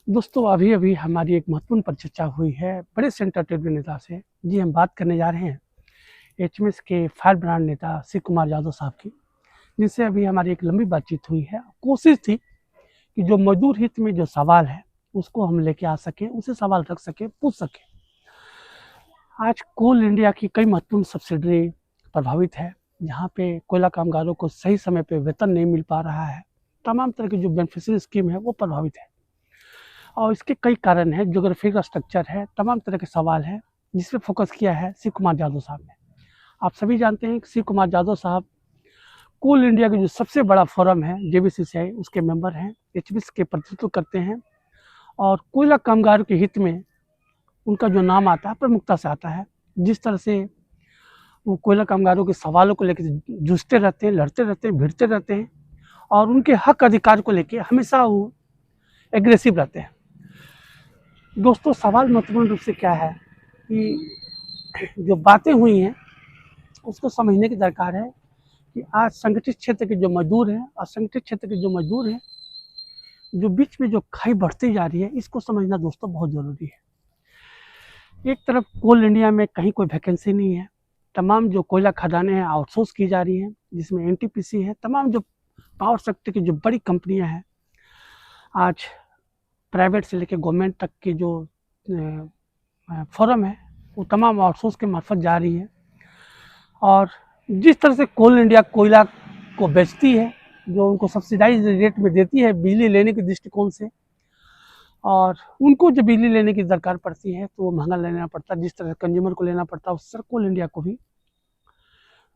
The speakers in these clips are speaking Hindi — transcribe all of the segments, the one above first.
दोस्तों अभी अभी हमारी एक महत्वपूर्ण परिचर्चा हुई है बड़े सेंटर टेड नेता से। जी हम बात करने जा रहे हैं एचएमएस के फायर ब्रांड नेता शिव कुमार यादव साहब की, जिनसे अभी हमारी एक लंबी बातचीत हुई है। कोशिश थी कि जो मजदूर हित में जो सवाल है उसको हम लेके आ सकें, उसे सवाल रख सकें, पूछ सकें। आज कोल इंडिया की कई महत्वपूर्ण सब्सिडरी प्रभावित है, जहाँ पे कोयला कामगारों को सही समय पे वेतन नहीं मिल पा रहा है। तमाम तरह की जो बेनिफिशियरी स्कीम है वो प्रभावित है और इसके कई कारण हैं। ज्योग्राफिक स्ट्रक्चर है, तमाम तरह के सवाल हैं जिस पे फोकस किया है शिव कुमार यादव साहब ने। आप सभी जानते हैं कि शिव कुमार यादव साहब कोल इंडिया के जो सबसे बड़ा फोरम है जेबीसीसीआई, उसके मेंबर हैं, एचपीसी के प्रतिनिधित्व करते हैं और कोयला कामगार के हित में उनका जो नाम आता है प्रमुखता से आता है। जिस तरह से वो कोयला कामगारों के सवालों को लेकर जूझते रहते हैं, लड़ते रहते हैं, भिड़ते रहते हैं और उनके हक अधिकार को लेकर हमेशा वो एग्रेसिव रहते हैं। दोस्तों सवाल महत्वपूर्ण रूप से क्या है कि जो बातें हुई हैं उसको समझने की दरकार है कि आज संगठित क्षेत्र के जो मजदूर हैं, असंगठित क्षेत्र के जो मजदूर हैं, जो बीच में जो खाई बढ़ती जा रही है, इसको समझना दोस्तों बहुत ज़रूरी है। एक तरफ कोल इंडिया में कहीं कोई वैकेंसी नहीं है, तमाम जो कोयला खदानें हैं आउटसोर्स की जा रही हैं, जिसमें एनटीपीसी है, तमाम जो पावर सेक्टर की जो बड़ी कंपनियां हैं, आज प्राइवेट से लेकर गवर्नमेंट तक की जो फर्म है वो तमाम आउटसोर्स के मार्फत जा रही है। और जिस तरह से कोल इंडिया कोयला को बेचती है, जो उनको सब्सिडाइज रेट में देती है बिजली लेने के दृष्टिकोण से, और उनको जो बिजली लेने की दरकार पड़ती है तो वो महंगा लेना पड़ता है। जिस तरह से कंज्यूमर को लेना पड़ता है, उस तरह कोल इंडिया को भी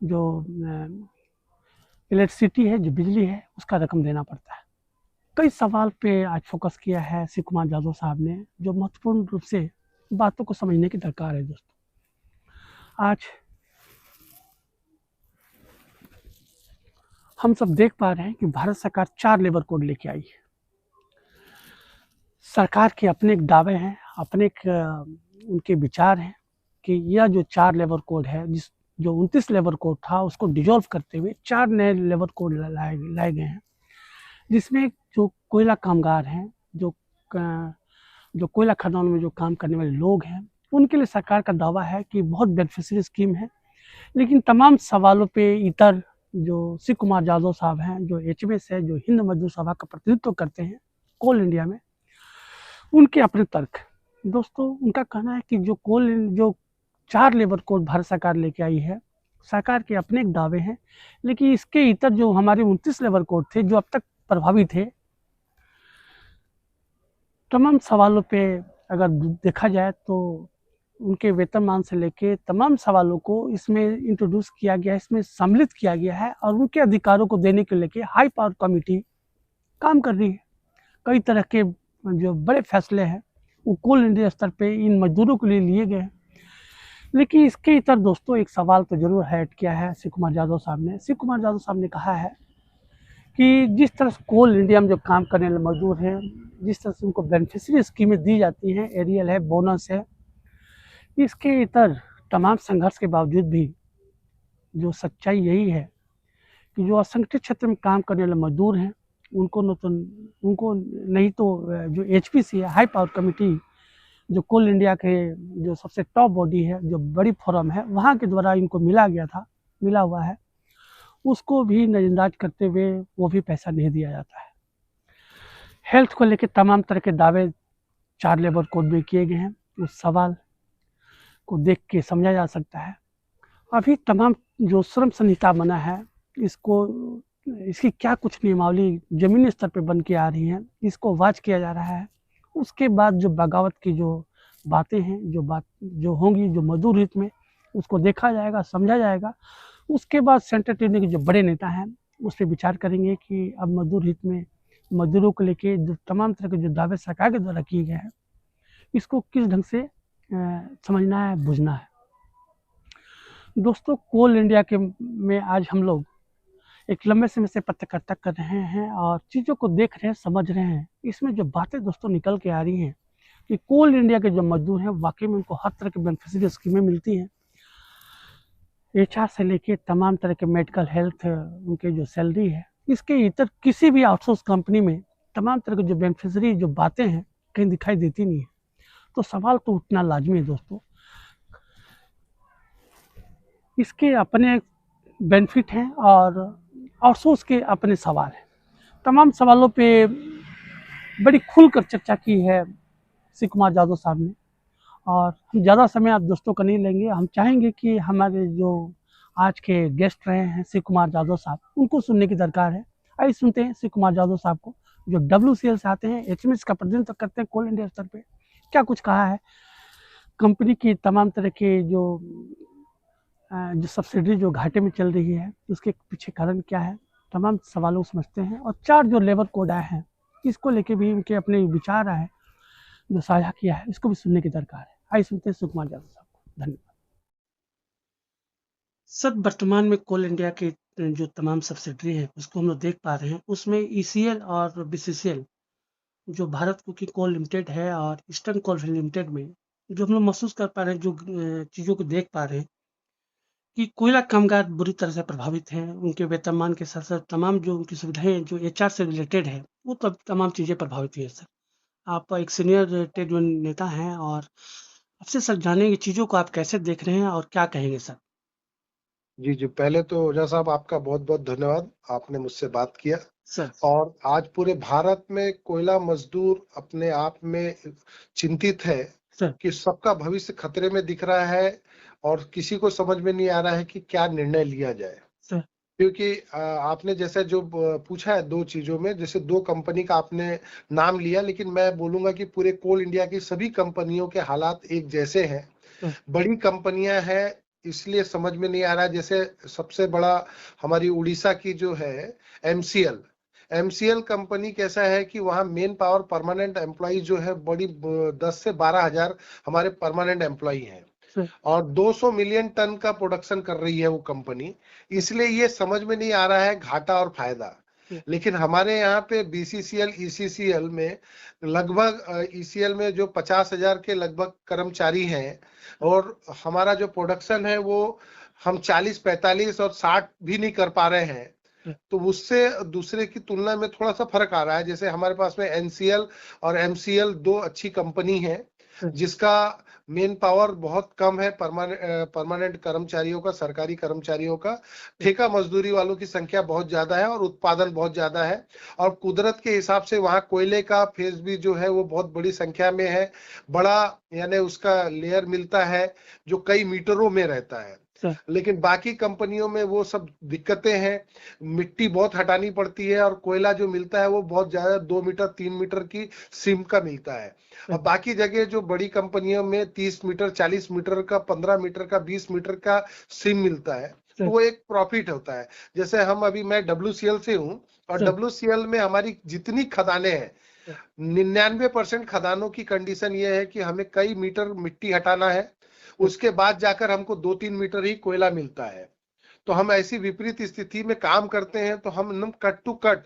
जो इलेक्ट्रिसिटी है, जो बिजली है, उसका रकम देना पड़ता है। कई सवाल पे आज फोकस किया है शिव कुमार यादव साहब ने, जो महत्वपूर्ण रूप से बातों को समझने की दरकार है। दोस्तों आज हम सब देख पा रहे हैं कि भारत सरकार 4 लेबर कोड लेके आई है। सरकार के अपने एक दावे हैं, अपने एक उनके विचार हैं कि यह जो 4 लेबर कोड है, जो 29 लेबर कोड था उसको डिजॉल्व करते हुए 4 नए लेबर कोड लाए गए हैं, जिसमें जो कोयला कामगार हैं, जो कोयला खदानों में जो काम करने वाले लोग हैं, उनके लिए सरकार का दावा है कि बहुत बेनिफिशियरी स्कीम है। लेकिन तमाम सवालों पे इतर जो शिव कुमार यादव साहब हैं, जो एचएमएस है, जो हिंद मजदूर सभा का प्रतिनिधित्व करते हैं कोल इंडिया में, उनके अपने तर्क। दोस्तों उनका कहना है कि जो 4 लेबर कोड भारत सरकार लेके आई है, सरकार के अपने एक दावे हैं, लेकिन इसके इतर जो हमारे 29 लेबर कोड थे जो अब तक प्रभावी थे, तमाम सवालों पे अगर देखा जाए तो उनके वेतनमान से लेके तमाम सवालों को इसमें इंट्रोड्यूस किया गया है, इसमें सम्मिलित किया गया है और उनके अधिकारों को देने के लेके हाई पावर कमेटी काम कर रही है। कई तरह के जो बड़े फैसले हैं वो कोल इंडिया स्तर पे इन मजदूरों के लिए लिए गए हैं। लेकिन इसके इतर दोस्तों एक सवाल तो जरूर ऐड किया है शिव कुमार यादव साहब ने। शिव कुमार यादव साहब ने कहा है कि जिस तरह से कोल इंडिया में जो काम करने वाले मजदूर हैं, जिस तरह से उनको बेनिफिशियरी स्कीमें दी जाती हैं, एरियल है, बोनस है, इसके इतर तमाम संघर्ष के बावजूद भी जो सच्चाई यही है कि जो असंगठित क्षेत्र में काम करने वाले मजदूर हैं, उनको नहीं तो जो एचपीसी है, हाई पावर कमेटी, जो कोल इंडिया के जो सबसे टॉप बॉडी है, जो बड़ी फोरम है, वहाँ के द्वारा इनको मिला हुआ है, उसको भी नजरअंदाज करते हुए वो भी पैसा नहीं दिया जाता है। हेल्थ को लेकर तमाम तरह के दावे 4 लेबर कोड में किए गए हैं। उस सवाल को देख के समझा जा सकता है। अभी तमाम जो श्रम संहिता बना है, इसकी क्या कुछ नियमावली जमीनी स्तर पे बन के आ रही हैं, इसको वाच किया जा रहा है। उसके बाद जो बगावत की जो बातें हैं, जो होंगी जो मजदूर हित में, उसको देखा जाएगा, समझा जाएगा। उसके बाद सेंटर ट्रेड के जो बड़े नेता हैं उस पर विचार करेंगे कि अब मजदूर हित में मजदूरों को लेके जो तमाम तरह के जो दावे सरकार के द्वारा किए गए हैं, इसको किस ढंग से समझना है, बुझना है। दोस्तों कोल इंडिया में आज हम लोग एक लंबे समय से पत्रकारिता कर रहे हैं और चीज़ों को देख रहे हैं, समझ रहे हैं। इसमें जो बातें दोस्तों निकल के आ रही हैं कि कोल इंडिया के जो मजदूर हैं वाकई में उनको हर तरह की बेनिफिशियरी स्कीमें मिलती हैं, एचआर से लेके तमाम तरह के मेडिकल हेल्थ, उनके जो सैलरी है, इसके इतर किसी भी आउटसोर्स कंपनी में तमाम तरह की जो बेनिफिशियरी जो बातें हैं कहीं दिखाई देती नहीं है। तो सवाल तो उठना लाजमी है दोस्तों। इसके अपने बेनिफिट हैं और अफसोस के अपने सवाल हैं। तमाम सवालों पे बड़ी खुलकर चर्चा की है शिव कुमार यादव साहब ने, और हम ज़्यादा समय आप दोस्तों का नहीं लेंगे। हम चाहेंगे कि हमारे जो आज के गेस्ट रहे हैं शिव कुमार यादव साहब, उनको सुनने की दरकार है। आइए सुनते हैं शिव कुमार यादव साहब को, जो WCL से आते हैं, HMS का प्रतिनिधित्व करते हैं कोल इंडिया स्तर पे। क्या कुछ कहा है कंपनी की तमाम तरह के जो सब्सिडी जो घाटे में चल रही है, उसके पीछे कारण क्या है, तमाम सवालों को समझते हैं। और 4 जो लेबर कोड आए हैं, इसको लेके भी उनके अपने विचार आए जो साझा किया है, इसको भी सुनने की दरकार है। आइए सुनते हैं शिव कुमार यादव साहब को। धन्यवाद सर। वर्तमान में कोल इंडिया के जो तमाम सब्सिडरी है, उसको हम लोग देख पा रहे हैं, उसमें ECL और BCCL जो भारत कुकी कोल लिमिटेड है और ईस्टर्न कोल लिमिटेड में जो हम लोग महसूस कर पा रहे हैं, जो चीज़ों को देख पा रहे हैं कि कोयला कामगार बुरी तरह से प्रभावित हैं। उनके वेतनमान के साथ साथ तमाम जो उनकी सुविधाएं जो HR से रिलेटेड है, वो तमाम चीज़ें प्रभावित हुई है सर। आप एक सीनियर ट्रेड यूनियन नेता हैं, और आपसे सर जानेंगे चीज़ों को आप कैसे देख रहे हैं और क्या कहेंगे सर? जी जी, पहले तो ओझा साहब आपका बहुत बहुत धन्यवाद, आपने मुझसे बात किया। सर और आज पूरे भारत में कोयला मजदूर अपने आप में चिंतित है सर कि सबका भविष्य खतरे में दिख रहा है और किसी को समझ में नहीं आ रहा है कि क्या निर्णय लिया जाए। सर क्योंकि आपने जैसे जो पूछा है दो चीजों में, जैसे दो कंपनी का आपने नाम लिया, लेकिन मैं बोलूंगा कि पूरे कोल इंडिया की सभी कंपनियों के हालात एक जैसे हैं। सर बड़ी कंपनियां हैं, इसलिए समझ में नहीं आ रहा है। जैसे सबसे बड़ा हमारी उड़ीसा की जो है एमसीएल कंपनी कैसा है कि वहां मेन पावर परमानेंट एम्प्लॉय जो है बड़ी 10 से 12 हजार हमारे परमानेंट एम्प्लॉय हैं सर और 200 मिलियन टन का प्रोडक्शन कर रही है वो कंपनी। इसलिए ये समझ में नहीं आ रहा है घाटा और फायदा। सर लेकिन हमारे यहाँ पे BCCL ECCL में लगभग ECL में जो 50,000 के लगभग कर्मचारी हैं और हमारा जो प्रोडक्शन है वो हम 40, 45 और 60 भी नहीं कर पा रहे हैं। तो उससे दूसरे की तुलना में थोड़ा सा फर्क आ रहा है। जैसे हमारे पास में NCL और MCL दो अच्छी कंपनी है जिसका मेन पावर बहुत कम है, परमानेंट कर्मचारियों का, सरकारी कर्मचारियों का। ठेका मजदूरी वालों की संख्या बहुत ज्यादा है और उत्पादन बहुत ज्यादा है। और कुदरत के हिसाब से वहां कोयले का फेज भी जो है वो बहुत बड़ी संख्या में है। बड़ा यानी उसका लेयर मिलता है जो कई मीटरों में रहता है। सर लेकिन बाकी कंपनियों में वो सब दिक्कतें हैं, मिट्टी बहुत हटानी पड़ती है और कोयला जो मिलता है वो बहुत ज्यादा 2 मीटर 3 मीटर की सिम का मिलता है। और बाकी जगह जो बड़ी कंपनियों में 30 मीटर 40 मीटर का, 15 मीटर का, 20 मीटर का सिम मिलता है, तो वो एक प्रॉफिट होता है। जैसे मैं WCL से हूँ और WCL में हमारी जितनी खदानें हैं, 99% खदानों की कंडीशन ये है कि हमें कई मीटर मिट्टी हटाना है, उसके बाद जाकर हमको 2-3 मीटर ही कोयला मिलता है। तो हम ऐसी विपरीत स्थिति में काम करते हैं, तो हम एकदम कट टू कट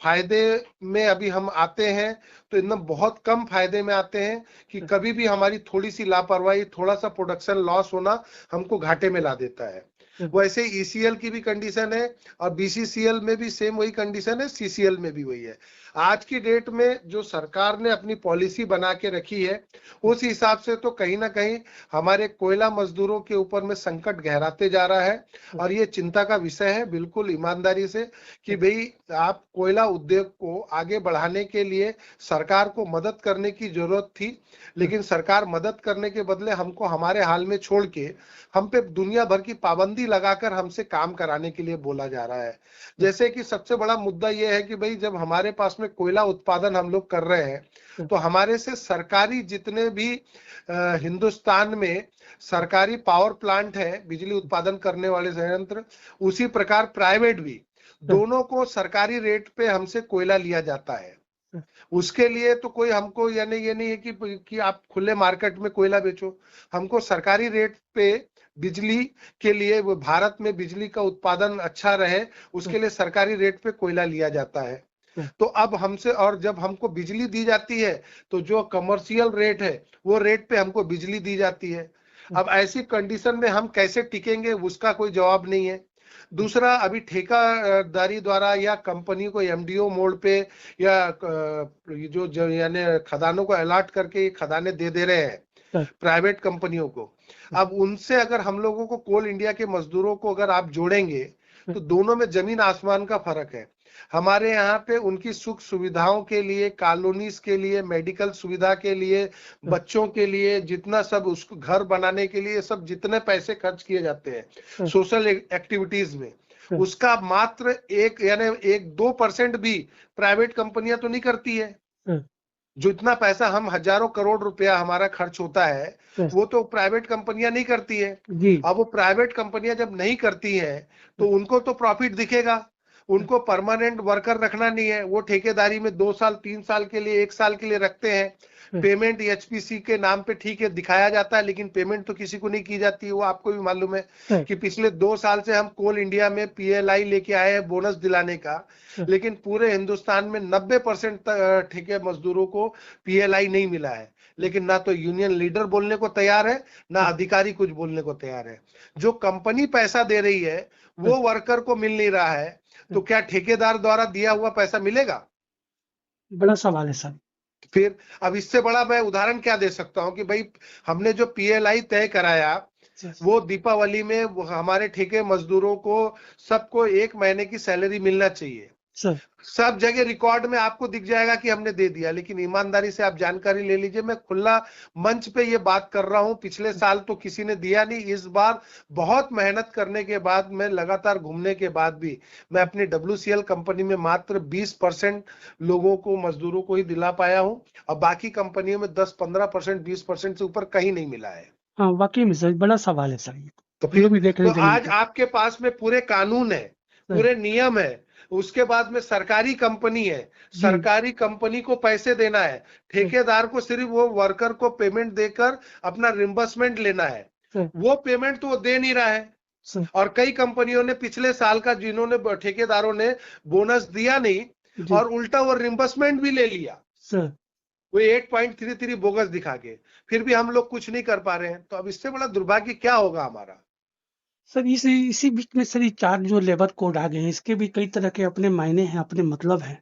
फायदे में अभी हम आते हैं, तो एकदम बहुत कम फायदे में आते हैं कि कभी भी हमारी थोड़ी सी लापरवाही, थोड़ा सा प्रोडक्शन लॉस होना हमको घाटे में ला देता है। वैसे ECL की भी कंडीशन है और BCCL में भी सेम वही कंडीशन है, CCL में भी वही है। आज की डेट में जो सरकार ने अपनी पॉलिसी बना के रखी है, उस हिसाब से तो कहीं ना कहीं हमारे कोयला मजदूरों के ऊपर में संकट गहराते जा रहा है। और ये चिंता का विषय है बिल्कुल ईमानदारी से कि भाई आप कोयला उद्योग को आगे बढ़ाने के लिए सरकार को मदद करने की जरूरत थी, लेकिन सरकार मदद करने के बदले हमको हमारे हाल में छोड़ के हम पे दुनिया भर की पाबंदी लगाकर हमसे काम कराने के लिए बोला जा रहा है। जैसे कि सबसे बड़ा मुद्दा यह है कि भाई जब हमारे पास में कोयला उत्पादन हम लोग कर रहे हैं, तो हमारे से सरकारी जितने भी हिंदुस्तान में सरकारी पावर प्लांट है, बिजली उत्पादन करने वाले संयंत्र, उसी प्रकार प्राइवेट भी, दोनों को सरकारी रेट पे हमसे कोयला लिया जाता है। उसके लिए तो कोई हमको यानी ये नहीं है कि आप खुले मार्केट में कोयला बेचो। हमको सरकारी रेट पे बिजली के लिए, वो भारत में बिजली का उत्पादन अच्छा रहे, उसके लिए सरकारी रेट पे कोयला लिया जाता है। तो अब हमसे, और जब हमको बिजली दी जाती है तो जो कमर्शियल रेट है वो रेट पे हमको बिजली दी जाती है। अब ऐसी कंडीशन में हम कैसे टिकेंगे उसका कोई जवाब नहीं है। दूसरा, अभी ठेकेदारी द्वारा या कंपनी को एमडीओ मोड पे या ये जो यानी खदानों को अलॉट करके खदानें दे रहे हैं प्राइवेट कंपनियों को। अब उनसे अगर हम लोगों को, कोल इंडिया के मजदूरों को अगर आप जोड़ेंगे तो दोनों में जमीन आसमान का फर्क है। हमारे यहाँ पे उनकी सुख सुविधाओं के लिए, कॉलोनीज के लिए, मेडिकल सुविधा के लिए, बच्चों के लिए, जितना सब उसको घर बनाने के लिए सब जितने पैसे खर्च किए जाते हैं सोशल एक्टिविटीज में, उसका मात्र 1-2% भी प्राइवेट कंपनियां तो नहीं करती है। जो इतना पैसा हम हजारों करोड़ रुपया हमारा खर्च होता है वो तो प्राइवेट कंपनियां नहीं करती है। अब वो प्राइवेट कंपनियां जब नहीं करती हैं तो उनको तो प्रॉफिट दिखेगा, उनको परमानेंट वर्कर रखना नहीं है, वो ठेकेदारी में 2 साल 3 साल के लिए 1 साल के लिए रखते हैं। पेमेंट एचपीसी के नाम पे ठीक है दिखाया जाता है, लेकिन पेमेंट तो किसी को नहीं की जाती है। वो आपको भी मालूम है कि पिछले 2 साल से हम कोल इंडिया में पीएलआई लेके आए हैं बोनस दिलाने का, लेकिन पूरे हिंदुस्तान में 90% ठेके मजदूरों को पीएलआई नहीं मिला है। लेकिन ना तो यूनियन लीडर बोलने को तैयार है, ना अधिकारी कुछ बोलने को तैयार है। जो कंपनी पैसा दे रही है वो वर्कर को मिल नहीं रहा है, तो क्या ठेकेदार द्वारा दिया हुआ पैसा मिलेगा? बड़ा सवाल है सर। फिर अब इससे बड़ा मैं उदाहरण क्या दे सकता हूं कि भाई हमने जो पीएलआई तय कराया वो दीपावली में हमारे ठेके मजदूरों को सबको 1 महीने की सैलरी मिलना चाहिए। सब जगह रिकॉर्ड में आपको दिख जाएगा कि हमने दे दिया, लेकिन ईमानदारी से आप जानकारी ले लीजिए, मैं खुला मंच पे ये बात कर रहा हूं। पिछले साल तो किसी ने दिया नहीं, इस बार बहुत मेहनत करने के बाद, मैं लगातार घूमने के बाद भी मैं अपनी WCL कंपनी में मात्र 20% लोगों को, मजदूरों को ही दिला पाया हूं, और बाकी कंपनियों में 10-15%, 20% से ऊपर कहीं नहीं मिला है। हाँ वाकई में सर, बड़ा सवाल है सर। तो फिर भी देख तो आज आपके पास में पूरे कानून है, पूरे नियम है, उसके बाद में सरकारी कंपनी है, सरकारी कंपनी को पैसे देना है, ठेकेदार को सिर्फ वो वर्कर को पेमेंट देकर अपना रिम्बर्समेंट लेना है। वो पेमेंट तो वो दे नहीं रहा है। और कई कंपनियों ने पिछले साल का, जिन्होंने ठेकेदारों ने बोनस दिया नहीं और उल्टा वो रिम्बर्समेंट भी ले लिया, वो 8.33 बोगस दिखा के, फिर भी हम लोग कुछ नहीं कर पा रहे हैं। तो अब इससे बड़ा दुर्भाग्य क्या होगा हमारा? सर इसी बीच में सर 4 जो लेबर कोड आ गए हैं, इसके भी कई तरह के अपने मायने हैं, अपने मतलब हैं,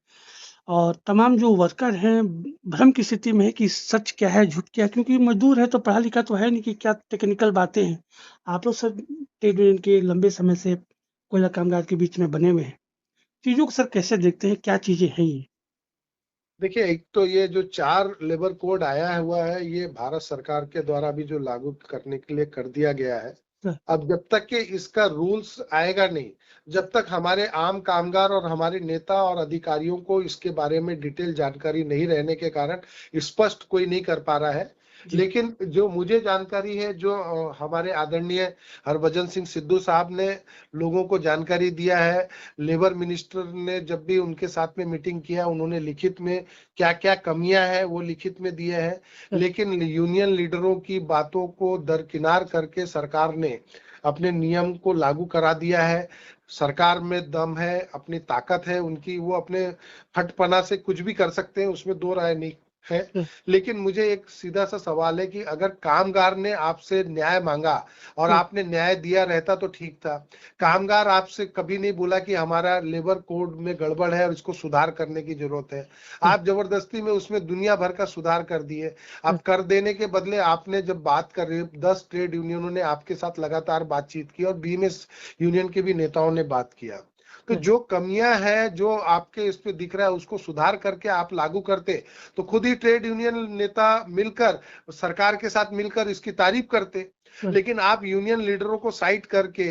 और तमाम जो वर्कर हैं भ्रम की स्थिति में है कि सच क्या है झूठ क्या है, क्योंकि मजदूर है तो पढ़ा लिखा तो है नहीं कि क्या टेक्निकल बातें हैं। आप लोग सर ट्रेड यूनियन के लंबे समय से कोयला कामगार के बीच में बने हुए हैं, चीजों को सर कैसे देखते हैं, क्या चीजें हैं ये? देखिए, एक तो ये जो 4 लेबर कोड आया हुआ है, ये भारत सरकार के द्वारा भी जो लागू करने के लिए कर दिया गया है। अब जब तक कि इसका रूल्स आएगा नहीं, जब तक हमारे आम कामगार और हमारे नेता और अधिकारियों को इसके बारे में डिटेल जानकारी नहीं रहने के कारण स्पष्ट कोई नहीं कर पा रहा है। लेकिन जो मुझे जानकारी है, जो हमारे आदरणीय हरभजन सिंह सिद्धू साहब ने लोगों को जानकारी दिया है, लेबर मिनिस्टर ने जब भी उनके साथ में मीटिंग किया, उन्होंने लिखित में क्या क्या कमियां हैं वो लिखित में दिए हैं। लेकिन यूनियन लीडरों की बातों को दरकिनार करके सरकार ने अपने नियम को लागू करा दिया है। सरकार में दम है, अपनी ताकत है उनकी, वो अपने फटपना से कुछ भी कर सकते हैं, उसमें दो राय नहीं है। लेकिन मुझे एक सीधा सा सवाल है कि अगर कामगार ने आपसे न्याय मांगा और आपने न्याय दिया रहता तो ठीक था। कामगार आपसे कभी नहीं बोला कि हमारा लेबर कोड में गड़बड़ है और इसको सुधार करने की जरूरत है। आप जबरदस्ती में उसमें दुनिया भर का सुधार कर दिए। अब कर देने के बदले आपने जब बात कर रहे, 10 ट्रेड यूनियनों ने आपके साथ लगातार बातचीत की और बीएमएस यूनियन के भी नेताओं ने बात किया। तो जो कमियां हैं, जो आपके इस पे दिख रहा है, उसको सुधार करके आप लागू करते तो खुद ही ट्रेड यूनियन नेता मिलकर, सरकार के साथ मिलकर इसकी तारीफ करते। लेकिन आप यूनियन लीडरों को साइड करके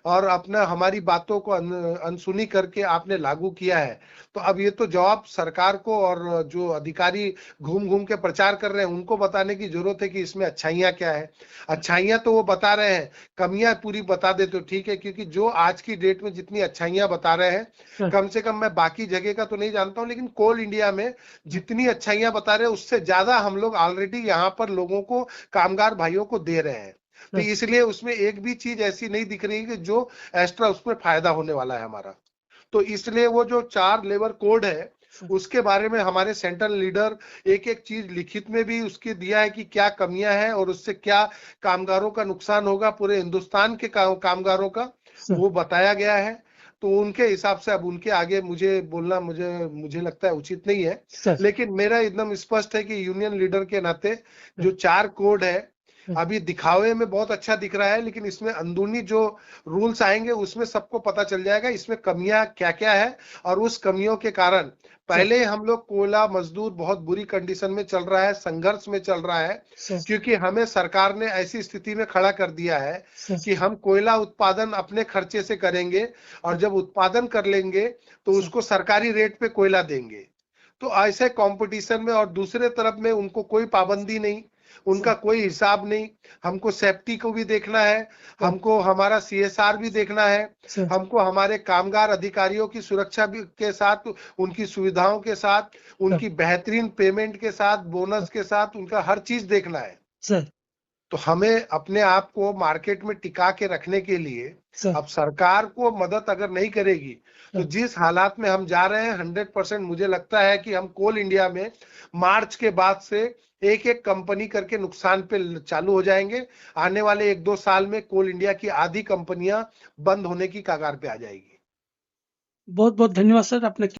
और अपना हमारी बातों को अनसुनी करके आपने लागू किया है। तो अब ये तो जवाब सरकार को और जो अधिकारी घूम घूम के प्रचार कर रहे हैं उनको बताने की जरूरत है कि इसमें अच्छाइयां क्या है। अच्छाइयां तो वो बता रहे हैं, कमियां पूरी बता दे तो ठीक है, क्योंकि जो आज की डेट में जितनी अच्छाइयां बता रहे हैं, कम से कम मैं बाकी जगह का तो नहीं जानता हूं, लेकिन कोल इंडिया में जितनी अच्छाइयां बता रहे हैं उससे ज्यादा हम लोग ऑलरेडी यहाँ पर लोगों को, कामगार भाइयों को दे रहे हैं। तो इसलिए उसमें एक भी चीज ऐसी नहीं दिख रही कि जो एक्स्ट्रा उसमें फायदा होने वाला है हमारा। तो इसलिए वो जो 4 लेबर कोड है उसके बारे में हमारे सेंट्रल लीडर एक एक चीज लिखित में भी उसके दिया है कि क्या कमियां हैं और उससे क्या कामगारों का नुकसान होगा, पूरे हिंदुस्तान के कामगारों का। सर। वो बताया गया है। तो उनके हिसाब से अब उनके आगे मुझे बोलना मुझे मुझे लगता है उचित नहीं है। सर। लेकिन मेरा एकदम स्पष्ट है कि यूनियन लीडर के नाते जो सर। 4 कोड है, सर। अभी दिखावे में बहुत अच्छा दिख रहा है, लेकिन इसमें अंदरूनी जो रूल्स आएंगे उसमें सबको पता चल जाएगा इसमें कमियां क्या क्या है। और उस कमियों के कारण सर। पहले हम लोग कोयला मजदूर बहुत बुरी कंडीशन में चल रहा है, संघर्ष में चल रहा है, सर। क्योंकि हमें सरकार ने ऐसी स्थिति में खड़ा कर दिया है सर। कि हम कोयला उत्पादन अपने खर्चे से करेंगे, और जब उत्पादन कर लेंगे तो सर। उसको सरकारी रेट पे कोयला देंगे। तो ऐसे कंपटीशन में, और दूसरे तरफ में उनको कोई पाबंदी नहीं, उनका सर। कोई हिसाब नहीं। हमको सेफ्टी को भी देखना है, सर। हमको हमारा सीएसआर भी देखना है, सर। हमको हमारे कामगार अधिकारियों की सुरक्षा भी के साथ, उनकी सुविधाओं के साथ, सर। उनकी बेहतरीन पेमेंट के साथ, बोनस के साथ, उनका हर चीज देखना है। सर। तो हमें अपने आप को मार्केट में टिका के रखने के लिए, सर। अब सरकार को मदद अगर नहीं करेगी तो सर। जिस हालात में हम जा रहे हैं 100% मुझे लगता है कि हम कोल इंडिया में मार्च के बाद से एक एक कंपनी करके नुकसान पे चालू हो जाएंगे। आने वाले 1-2 साल में कोल इंडिया की आधी कंपनियां बंद होने की कगार पे आ जाएगी। बहुत बहुत धन्यवाद सर, आपने